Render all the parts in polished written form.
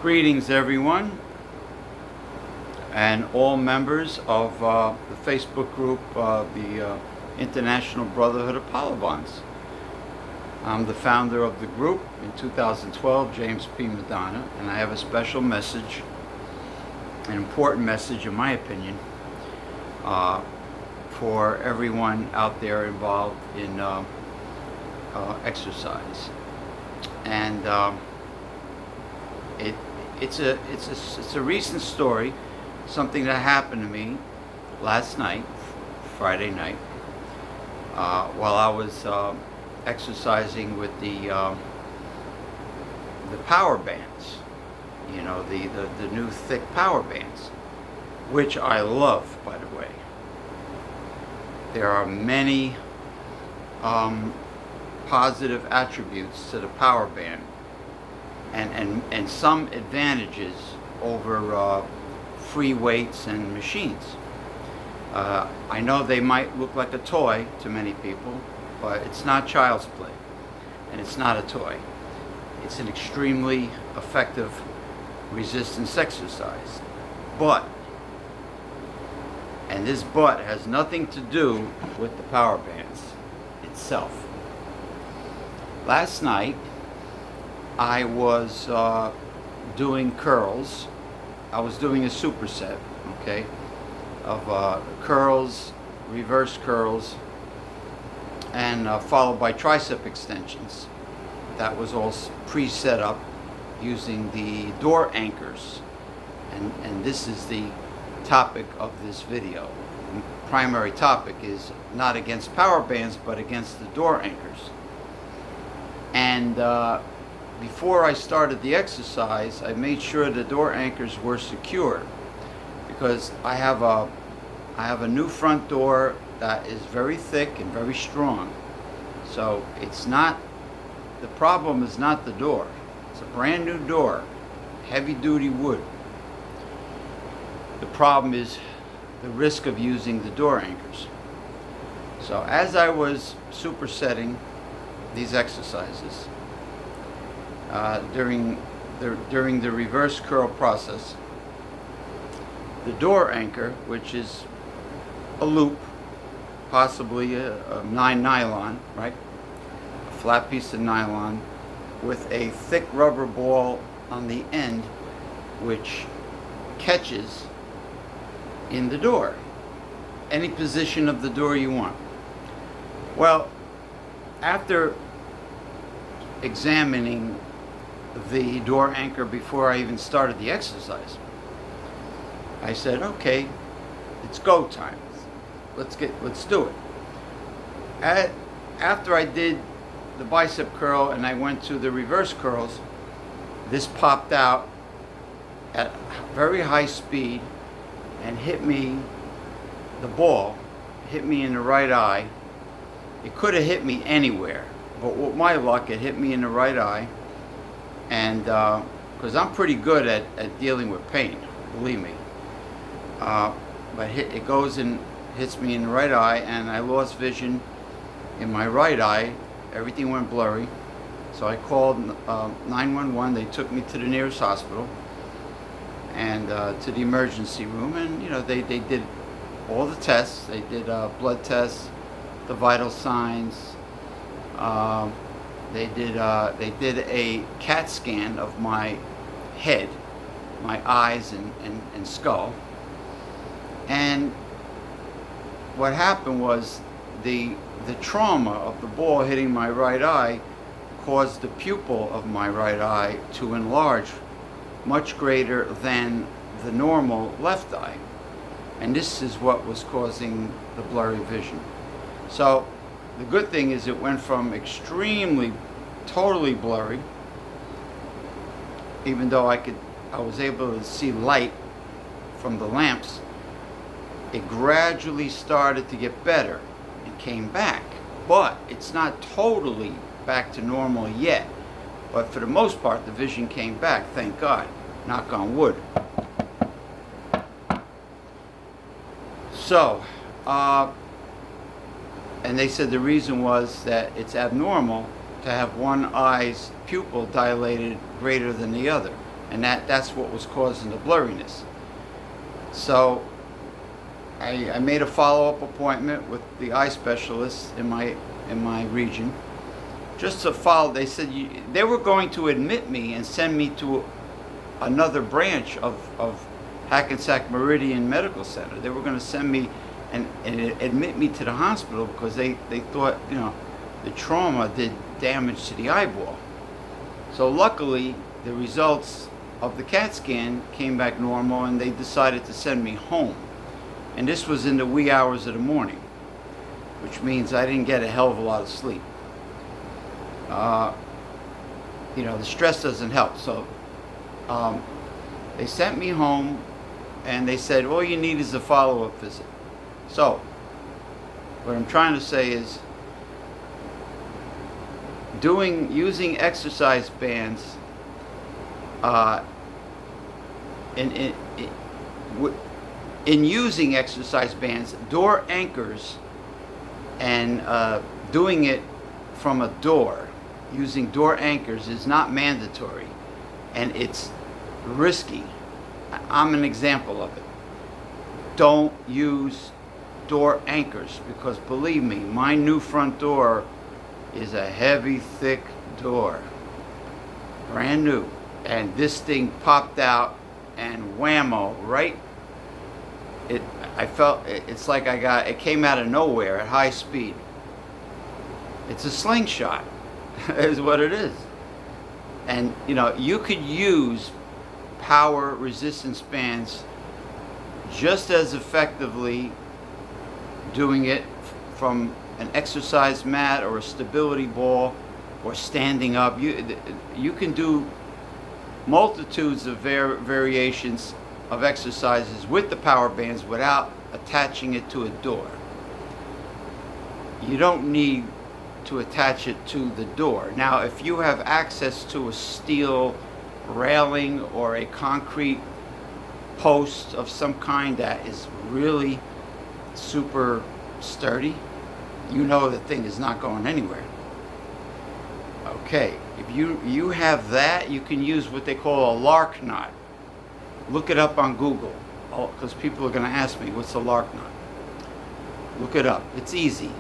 Greetings, everyone, and all members of the Facebook group, the International Brotherhood of Polybonds. I'm the founder of the group in 2012, James P. Madonna, and I have a special message, an important message in my opinion, for everyone out there involved in exercise. And it's a recent story, something that happened to me last night, Friday night, while I was exercising with the power bands, you know, the new thick power bands, which I love, by the way. There are many positive attributes to the power band, and some advantages over free weights and machines. I know they might look like a toy to many people, but it's not child's play, and it's not a toy. It's an extremely effective resistance exercise. And this but has nothing to do with the power bands itself. Last night, I was doing curls. I was doing a superset, okay, of curls, reverse curls, and followed by tricep extensions. That was all pre-set up using the door anchors, and this is the topic of this video. The primary topic is not against power bands, but against the door anchors. And before I started the exercise, I made sure the door anchors were secure, because I have a new front door that is very thick and very strong. So it's not, the problem is not the door. It's a brand new door, heavy duty wood. The problem is the risk of using the door anchors. So as I was supersetting these exercises, during the reverse curl process, the door anchor, which is a loop, possibly a 9 nylon, right? A flat piece of nylon with a thick rubber ball on the end, which catches in the door, any position of the door you want. Well, after examining the door anchor before I even started the exercise, I said, okay, it's go time. Let's do it. After I did the bicep curl and I went to the reverse curls, this popped out at very high speed and hit me, the ball hit me in the right eye. It could have hit me anywhere, but with my luck, it hit me in the right eye. And because I'm pretty good at dealing with pain, believe me. But it goes and hits me in the right eye, and I lost vision in my right eye. Everything went blurry. So I called 911. They took me to the nearest hospital and to the emergency room, and you know they did all the tests. They did blood tests, the vital signs. They did a CAT scan of my head, my eyes and skull. And what happened was the trauma of the ball hitting my right eye caused the pupil of my right eye to enlarge much greater than the normal left eye. And this is what was causing the blurry vision. So the good thing is it went from extremely, totally blurry, even though I was able to see light from the lamps. It gradually started to get better and came back, but it's not totally back to normal yet. But for the most part, the vision came back, thank God, knock on wood. So, and they said the reason was that it's abnormal to have one eye's pupil dilated greater than the other. and that's what was causing the blurriness. So I made a follow-up appointment with the eye specialist in my region, just to follow. They said they were going to admit me and send me to another branch of Hackensack Meridian Medical Center. They were going to send me and admit me to the hospital because they thought, the trauma did damage to the eyeball. So luckily, the results of the CAT scan came back normal, and they decided to send me home. And this was in the wee hours of the morning, which means I didn't get a hell of a lot of sleep. The stress doesn't help. So they sent me home, and they said, all you need is a follow-up visit. So what I'm trying to say is, using exercise bands in using exercise bands, door anchors, and doing it from a door, using door anchors is not mandatory, and it's risky. I'm an example of it. Don't use door anchors, because believe me, my new front door is a heavy, thick door, brand new, and this thing popped out and whammo, right? I felt it's like it came out of nowhere at high speed. It's a slingshot, is what it is. And you could use power resistance bands just as effectively doing it from an exercise mat or a stability ball or standing up. You can do multitudes of variations of exercises with the power bands without attaching it to a door. You don't need to attach it to the door. Now, if you have access to a steel railing or a concrete post of some kind that is really super sturdy, the thing is not going anywhere. Okay, if you have that, you can use what they call a lark knot. Look it up on Google, because people are going to ask me, what's a lark knot? Look it up. It's easy.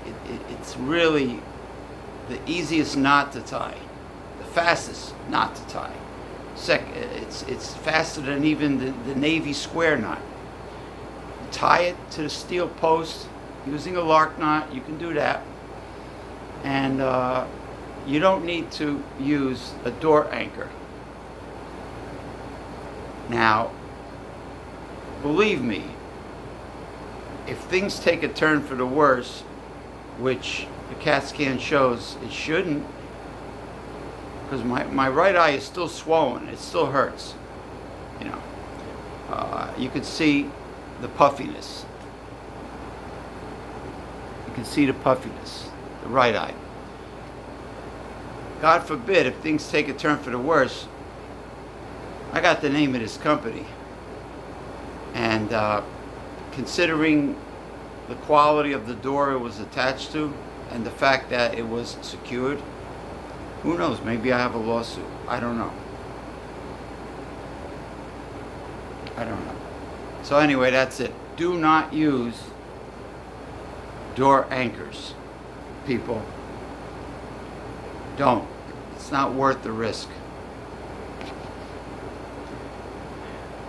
It's really the easiest knot to tie, the fastest knot to tie. It's faster than even the Navy square knot. Tie it to the steel post using a lark knot. You can do that, and you don't need to use a door anchor. Now, believe me, if things take a turn for the worse, which the CAT scan shows it shouldn't, because my right eye is still swollen, it still hurts. You can see the puffiness. You can see the puffiness, the right eye. God forbid, if things take a turn for the worse, I got the name of this company. And considering the quality of the door it was attached to and the fact that it was secured, who knows, maybe I have a lawsuit. I don't know. So anyway, that's it. Do not use door anchors, people. Don't. It's not worth the risk.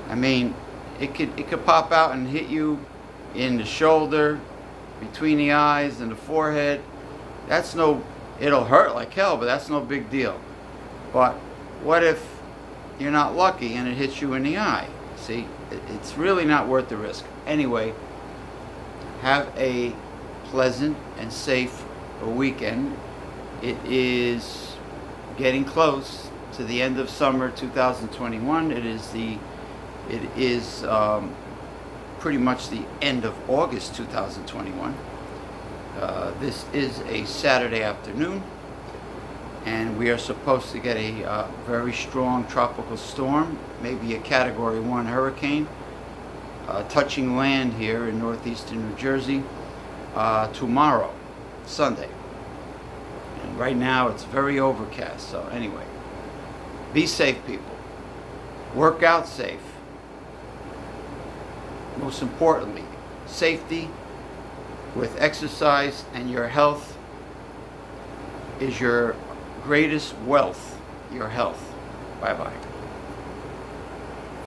I mean, it could pop out and hit you in the shoulder, between the eyes and the forehead. It'll hurt like hell, but that's no big deal. But what if you're not lucky and it hits you in the eye? See, it's really not worth the risk. Anyway, have a pleasant and safe weekend. It is getting close to the end of summer 2021. It is pretty much the end of August 2021. This is a Saturday afternoon, and we are supposed to get a very strong tropical storm, maybe a Category 1 hurricane, touching land here in northeastern New Jersey tomorrow, Sunday. And right now it's very overcast, so anyway, be safe, people. Work out safe. Most importantly, safety with exercise and your health is your greatest wealth, your health. Bye-bye.